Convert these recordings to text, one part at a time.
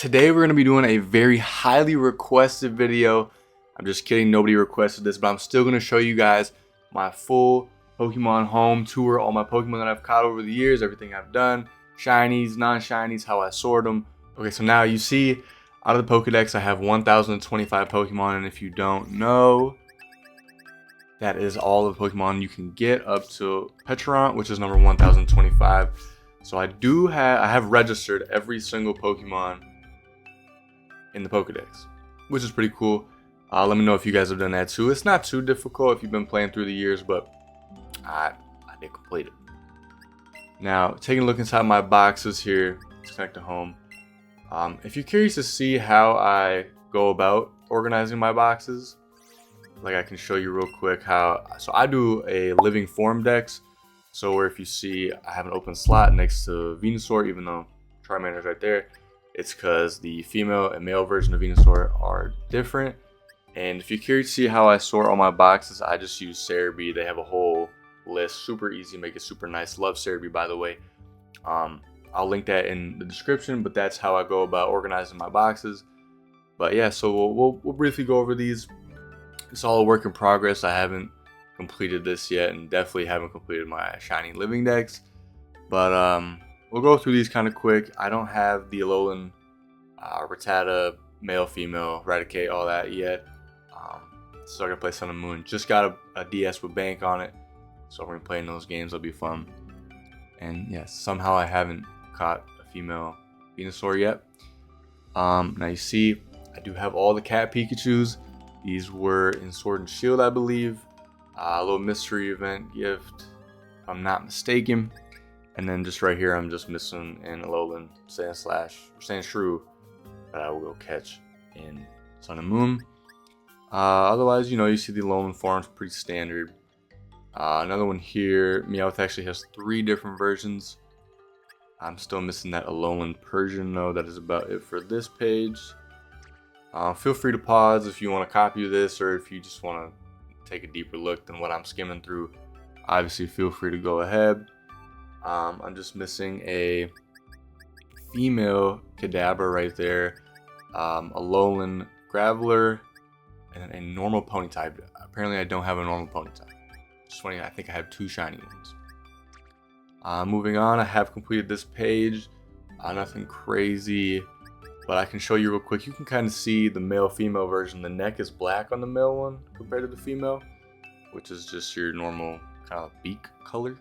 today we're going to be doing a very highly requested video. I'm just kidding, nobody requested this, but I'm still going to show you guys my full Pokemon home tour, all my Pokemon that I've caught over the years, everything I've done, shinies, non-shinies, how I sort them. Okay, so now you see out of the Pokedex I have 1,025 Pokemon, and if you don't know, that is all the Pokemon you can get up to Petrant, which is number 1,025. So I have registered every single Pokemon in the Pokedex, which is pretty cool. Let me know if you guys have done that too. It's not too difficult if you've been playing through the years, but I did complete it. Now, taking a look inside my boxes here, let's connect to home. If you're curious to see how I go about organizing my boxes, like I can show you real quick how. So I do a living form dex. So where if you see I have an open slot next to Venusaur, even though Charmander's right there, it's because the female and male version of Venusaur are different. And if you're curious to see how I sort all my boxes, I just use Cerebi. They have a whole list, super easy, make it super nice. Love Cerebi, by the way. I'll link that in the description, but that's how I go about organizing my boxes. But yeah, so we'll briefly go over these. It's all a work in progress. I haven't completed this yet, and definitely haven't completed my shiny living dex. But we'll go through these kind of quick. I don't have the Alolan, Rattata, male, female, Raticate, all that yet. So I'm gonna play Sun and Moon. Just got a DS with Bank on it, so we're gonna play in those games. It'll be fun. And yes, somehow I haven't caught a female Venusaur yet. Now you see, I do have all the cat Pikachus. These were in Sword and Shield, I believe. A little mystery event gift, if I'm not mistaken. And then just right here, I'm just missing an Alolan Sandshrew that I will go catch in Sun and Moon. Otherwise, you see the Alolan forms, pretty standard. Another one here, Meowth actually has 3 different versions. I'm still missing that Alolan Persian though. That is about it for this page. Feel free to pause if you want to copy this, or if you just want to take a deeper look than what I'm skimming through. Obviously, feel free to go ahead. I'm just missing a female Kadabra right there, a Alolan Graveler, and a normal Ponyta. Apparently, I don't have a normal Ponyta. Just funny, I think I have 2 shiny ones. Moving on, I have completed this page. Nothing crazy, but I can show you real quick. You can kind of see the male-female version. The neck is black on the male one compared to the female, which is just your normal kind of beak color.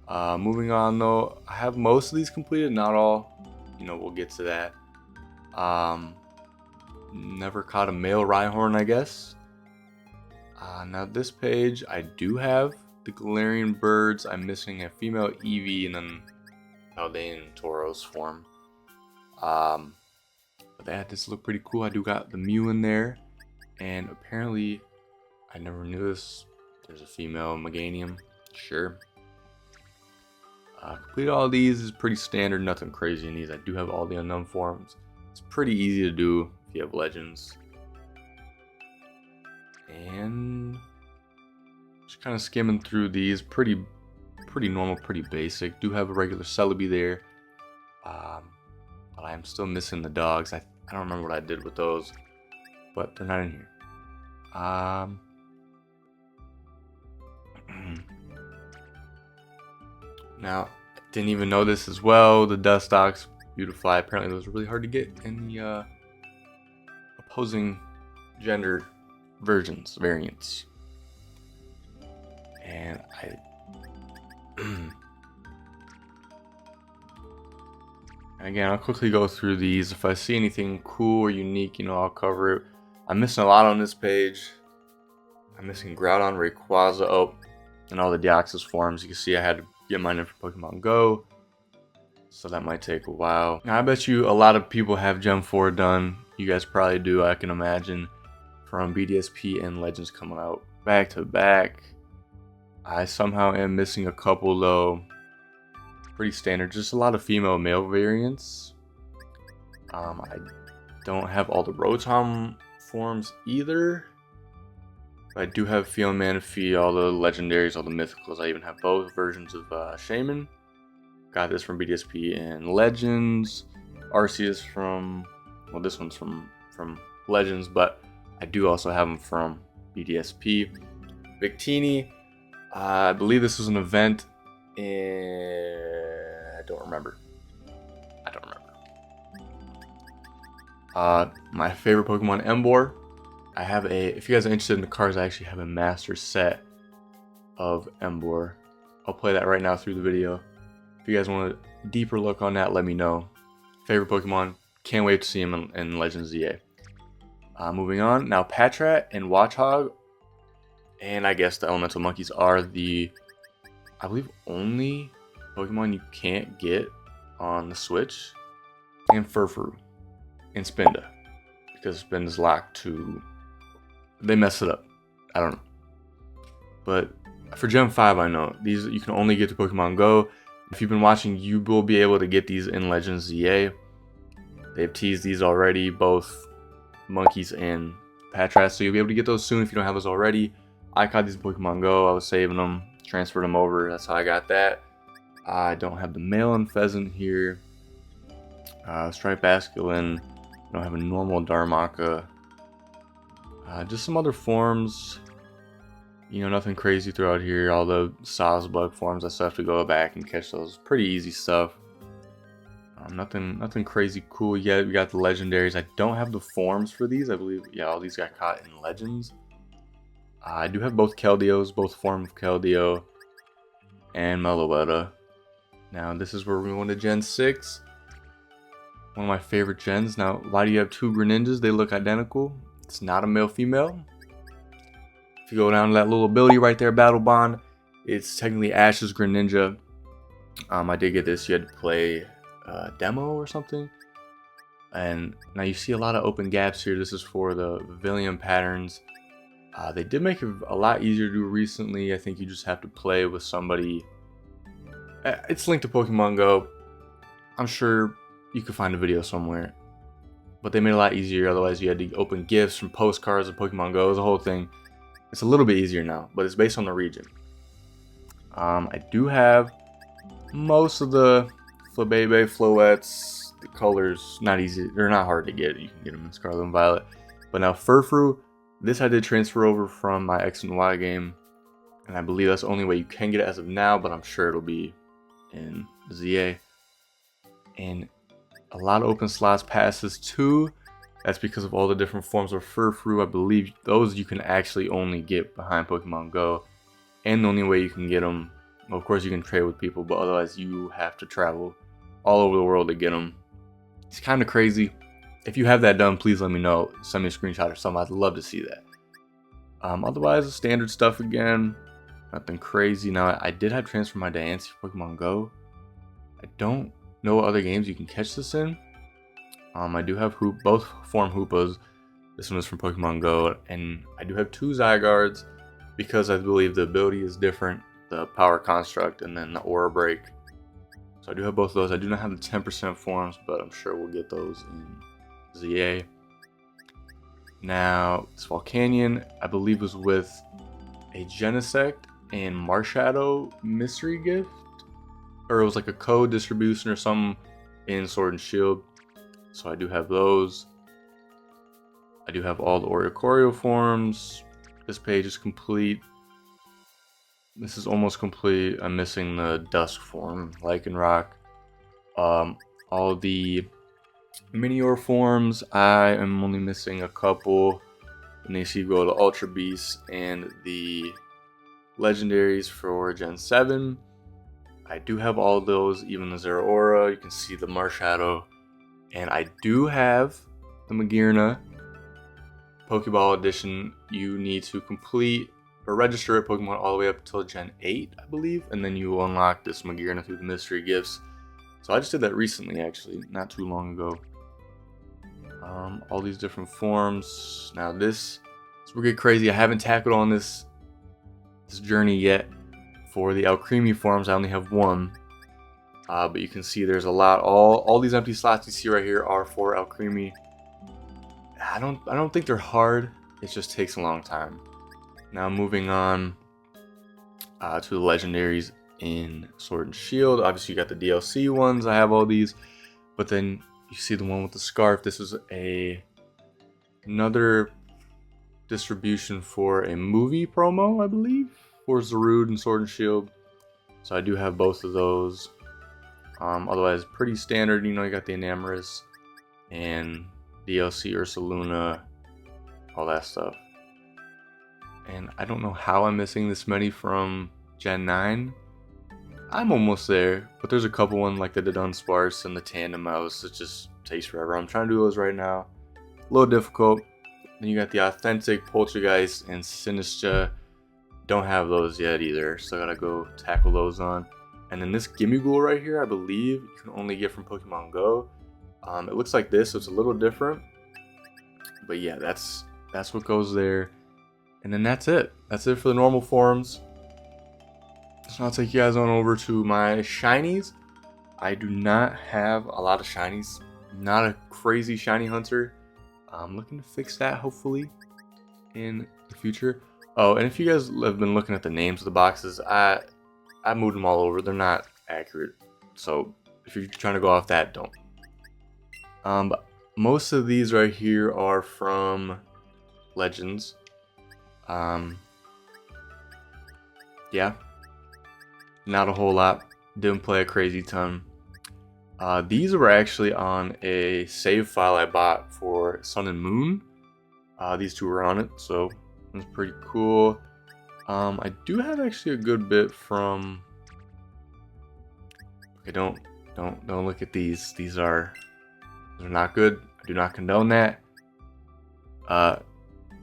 Moving on though, I have most of these completed, not all. We'll get to that. Never caught a male Rhyhorn, I guess. Now this page, I do have the Galarian birds. I'm missing a female Eevee and then Paldea and Tauros form. But this look pretty cool. I do got the Mew in there, and apparently, I never knew this. There's a female Meganium. Sure. Complete all these is pretty standard. Nothing crazy in these. I do have all the unknown forms. It's pretty easy to do if you have legends. And just kind of skimming through these, pretty normal, pretty basic. Do have a regular Celebi there, but I'm still missing the dogs. I don't remember what I did with those, but they're not in here. Now, I didn't even know this as well. The Dustox Beautifly. Apparently, those were really hard to get in the opposing gender variants. And again, I'll quickly go through these. If I see anything cool or unique, I'll cover it. I'm missing a lot on this page. I'm missing Groudon, Rayquaza, and all the Deoxys forms. You can see I had to get mine in for Pokemon Go, so that might take a while. Now, I bet you a lot of people have Gen 4 done. You guys probably do, I can imagine, from BDSP and Legends coming out back to back. I somehow am missing a couple though. Pretty standard, just a lot of female male variants. I don't have all the Rotom forms either. I do have Feel and Manaphy, all the legendaries, all the mythicals. I even have both versions of Shaman. Got this from BDSP and Legends. Arceus from, well, this one's from Legends, but I do also have them from BDSP. Victini, I believe this was an event in, I don't remember. My favorite Pokemon, Emboar. I have if you guys are interested in the cards, I actually have a master set of Emboar. I'll play that right now through the video. If you guys want a deeper look on that, let me know. Favorite Pokemon, can't wait to see him in Legends ZA. Moving on, now Patrat and Watchog, and I guess the Elemental Monkeys are the, I believe, only Pokemon you can't get on the Switch, and Furfrou and Spinda, because Spinda's locked to, they mess it up. I don't know. But for Gen 5, I know these you can only get to Pokemon Go. If you've been watching, you will be able to get these in Legends ZA. They've teased these already, both Monkeys and Patrat, so you'll be able to get those soon if you don't have those already. I caught these in Pokemon Go. I was saving them, transferred them over. That's how I got that. I don't have the Malin Pheasant here. Striped Basculin. I don't have a normal Darmaka. Just some other forms. You know, nothing crazy throughout here. All the Sawsbug forms, I still have to go back and catch those. Pretty easy stuff. Nothing crazy cool yet. We got the legendaries. I don't have the forms for these. I believe, yeah, all these got caught in Legends. I do have both Keldeos, both form of Keldeo and Meloetta. Now this is where we're going to Gen 6. One of my favorite gens. Now, why do you have two Greninjas? They look identical. It's not a male-female. If you go down to that little ability right there, Battle Bond, it's technically Ash's Greninja. I did get this. You had to play demo or something. And now you see a lot of open gaps here. This is for the Vivillon patterns. They did make it a lot easier to do recently. I think you just have to play with somebody. It's linked to Pokemon Go. I'm sure you could find a video somewhere. But they made it a lot easier. Otherwise, you had to open gifts from postcards of Pokemon Go. It was a whole thing. It's a little bit easier now, but it's based on the region. I do have most of the Flabebe, Floettes. The colors, not easy. They're not hard to get. You can get them in Scarlet and Violet. But now Furfrou, this I did transfer over from my X and Y game. And I believe that's the only way you can get it as of now, but I'm sure it'll be in ZA. And a lot of open slots passes too. That's because of all the different forms of Furfrou. I believe those you can actually only get behind Pokemon Go. And the only way you can get them, well, of course you can trade with people, but otherwise you have to travel all over the world to get them. It's kind of crazy. If you have that done, please let me know. Send me a screenshot or something. I'd love to see that. Otherwise, standard stuff again. Nothing crazy. Now, I did have transfer my Diancie for Pokemon Go. I don't know what other games you can catch this in. I do have both form Hoopas. This one is from Pokemon Go. And I do have two Zygardes because I believe the ability is different. The Power Construct and then the Aura Break. So I do have both of those. I do not have the 10% forms, but I'm sure we'll get those in ZA. Now, this Volcanion, I believe, was with a Genesect and Marshadow mystery gift. Or it was like a code distribution or something in Sword and Shield. So I do have those. I do have all the Oricorio forms. This page is complete. This is almost complete. I'm missing the Dusk form, Lycanroc. All the Minior forms, I am only missing a couple. And then you go to Ultra Beast and the legendaries for Gen 7. I do have all those, even the Zeraora. You can see the Marshadow. And I do have the Magearna Pokeball Edition. You need to complete or register a Pokemon all the way up until Gen 8, I believe. And then you will unlock this Magearna through the mystery gifts. So I just did that recently, actually, not too long ago. All these different forms. Now this will get crazy. I haven't tackled on this journey yet. For the Alcremie forms, I only have one. But you can see there's a lot. All these empty slots you see right here are for Alcremie. I don't think they're hard. It just takes a long time. Now moving on to the legendaries in Sword and Shield. Obviously you got the DLC ones. I have all these. But then you see the one with the scarf. This is another distribution for a movie promo, I believe, for Zarude and Sword and Shield. So I do have both of those. Otherwise, pretty standard. You know, you got the Enamorous and DLC Ursaluna, all that stuff. And I don't know how I'm missing this many from Gen 9. I'm almost there, but there's a couple one like the Dunsparce and the Tandem Mouse. It just takes forever. I'm trying to do those right now. A little difficult. Then you got the authentic Poltergeist and Sinistra. Don't have those yet either, so I gotta go tackle those on. And then this Gimmighoul right here, I believe you can only get from Pokemon Go. It looks like this, so it's a little different. But yeah, that's what goes there. And then that's it. That's it for the normal forms. So I'll take you guys on over to my shinies. I do not have a lot of shinies. I'm not a crazy shiny hunter. I'm looking to fix that hopefully in the future. Oh, and if you guys have been looking at the names of the boxes, I moved them all over. They're not accurate. So if you're trying to go off that, don't. But most of these right here are from Legends. Yeah. Not a whole lot. Didn't play a crazy ton. These were actually on a save file I bought for Sun and Moon. These two were on it, so it's pretty cool. I do have actually a good bit from. Okay, don't look at these. They're not good. I do not condone that.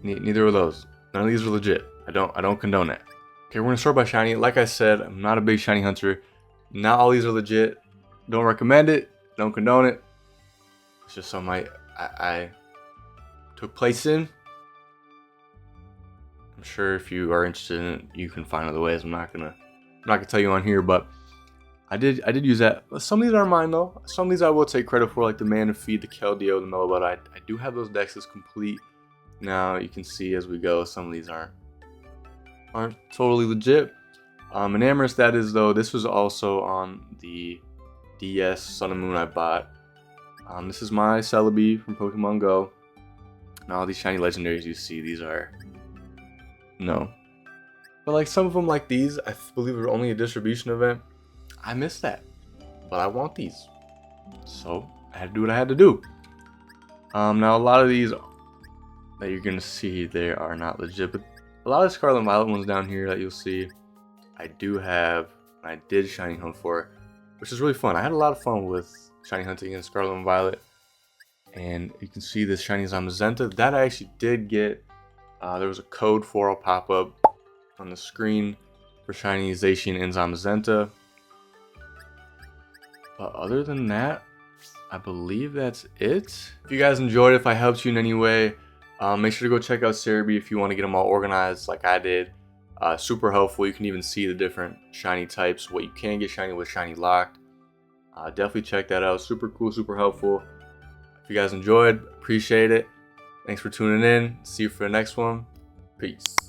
Neither of those. None of these are legit. I don't condone that. Okay, we're gonna start by shiny. Like I said, I'm not a big shiny hunter. Not all these are legit. Don't recommend it. Don't condone it. It's just something I took place in. I'm sure if you are interested in it, you can find other ways. I'm not gonna tell you on here, but I did use that. Some of these are mine though. Some of these I will take credit for, like the Manaphy, the Keldeo, the Melobot. I do have those dexes complete. Now you can see as we go, some of these aren't totally legit. Enamorous, that is though. This was also on the DS Sun and Moon I bought. This is my Celebi from Pokemon Go. Now all these shiny legendaries you see, these are no. But like some of them, like these, I believe were only a distribution event. I missed that, but I want these, so I had to do what I had to do. Now a lot of these that you're gonna see, they are not legit, but a lot of Scarlet and Violet ones down here that you'll see, I do have, and I did shiny hunt for, which is really fun. I had a lot of fun with shiny hunting in Scarlet and Violet, and you can see this shiny Zamazenta that I actually did get. There was a code for a pop up on the screen for shiny Zacian and Zamazenta. But other than that, I believe that's it. If you guys enjoyed, if I helped you in any way, make sure to go check out Cerebi if you want to get them all organized like I did. Super helpful. You can even see the different shiny types, what you can get shiny with shiny locked. Definitely check that out. Super cool, super helpful. If you guys enjoyed, appreciate it. Thanks for tuning in. See you for the next one. Peace.